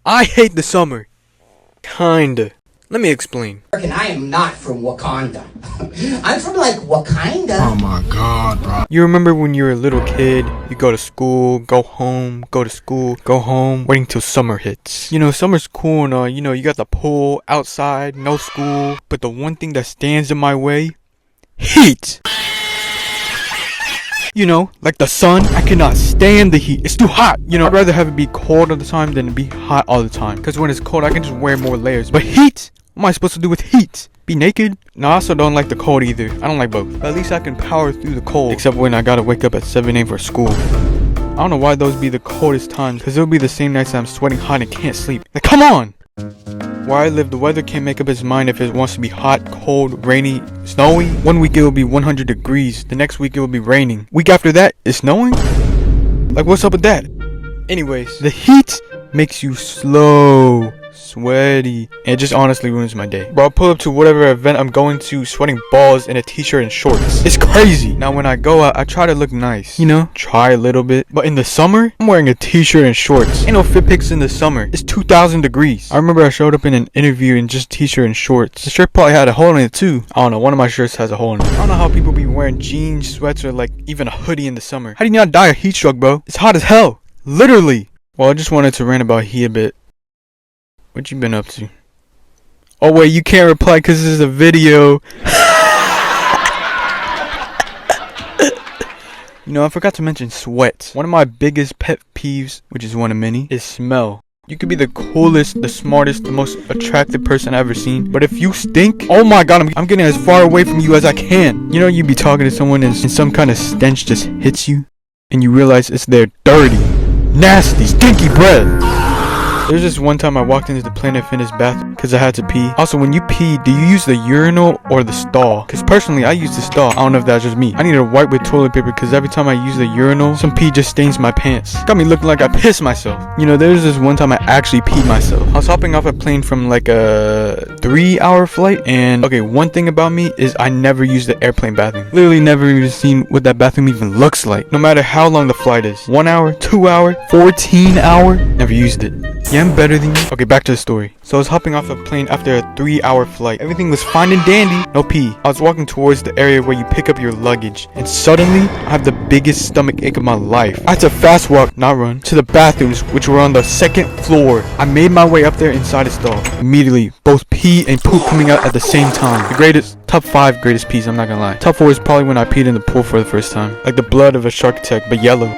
I hate the summer. Kinda. Let me explain. And I am not from Wakanda. I'm from like Wakanda. Oh my god, bro. You remember when you were a little kid, you go to school, go home, go to school, go home, waiting till summer hits. You know, summer's cool and you got the pool, outside, no school. But the one thing that stands in my way, heat. You know, like the sun, I cannot stand the heat. It's too hot. You know, I'd rather have it be cold all the time than be hot all the time. Because when it's cold, I can just wear more layers. But heat? What am I supposed to do with heat? Be naked? No, I also don't like the cold either. I don't like both. But at least I can power through the cold. Except when I gotta wake up at 7 a.m. for school. I don't know why those be the coldest times. Because it'll be the same nights that I'm sweating hot and can't sleep. Like, come on! Where I live, the weather can't make up its mind if it wants to be hot, cold, rainy, snowy. One week it will be 100 degrees. The next week it will be raining. Week after that, it's snowing? Like, what's up with that? Anyways, the heat makes you slow, sweaty, and it just honestly ruins my day. Bro, I'll pull up to whatever event I'm going to sweating balls in a t-shirt and shorts. It's crazy. Now when I go out, I try to look nice, you know, try a little bit. But in the summer, I'm wearing a t-shirt and shorts. Ain't no fit pics in the summer. It's 2,000 degrees. I remember I showed up in an interview in just t-shirt and shorts. The shirt probably had a hole in it too. I don't know, one of my shirts has a hole in it. I don't know how people be wearing jeans, sweats, or like even a hoodie in the summer. How do you not die of heat stroke, bro? It's hot as hell. Literally. Well, I just wanted to rant about heat a bit. What you been up to? Oh wait, you can't reply because this is a video. You know, I forgot to mention sweat. One of my biggest pet peeves, which is one of many, is smell. You could be the coolest, the smartest, the most attractive person I've ever seen, but if you stink, oh my god, I'm getting as far away from you as I can. You know, you be talking to someone and some kind of stench just hits you, and you realize it's their dirty, nasty, stinky breath. There's this one time I walked into the Planet Fitness bathroom because I had to pee. Also, when you pee, do you use the urinal or the stall? Because personally, I use the stall. I don't know if that's just me. I need to wipe with toilet paper because every time I use the urinal, some pee just stains my pants. Got me looking like I pissed myself. You know, there's this one time I actually peed myself. I was hopping off a plane from like a 3-hour flight. And okay, one thing about me is I never use the airplane bathroom. Literally never even seen what that bathroom even looks like. No matter how long the flight is. 1 hour, 2 hour, 14 hour. Never used it. Yeah, I'm better than you. Okay, back to the story. So I was hopping off a plane after a 3-hour flight. Everything was fine and dandy. No pee. I was walking towards the area where you pick up your luggage. And suddenly, I have the biggest stomach ache of my life. I had to fast walk, not run, to the bathrooms, which were on the 2nd floor. I made my way up there inside a stall. Immediately, both pee and poop coming out at the same time. The greatest, top 5 greatest pees, I'm not gonna lie. Top 4 is probably when I peed in the pool for the first time. Like the blood of a shark attack, but yellow.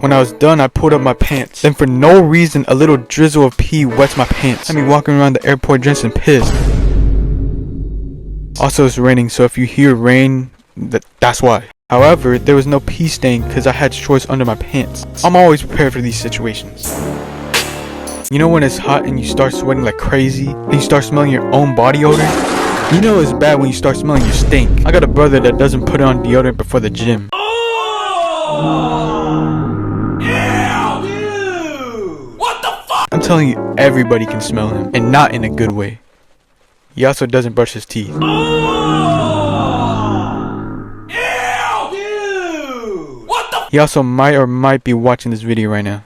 When I was done, I pulled up my pants. Then for no reason, a little drizzle of pee wets my pants. Had me walking around the airport drenched and pissed. Also, it's raining, so if you hear rain, that's why. However, there was no pee stain because I had shorts under my pants. I'm always prepared for these situations. You know when it's hot and you start sweating like crazy? And you start smelling your own body odor? You know it's bad when you start smelling your stink. I got a brother that doesn't put on deodorant before the gym. I'm telling you, everybody can smell him, and not in a good way. He also doesn't brush his teeth. He also might be watching this video right now.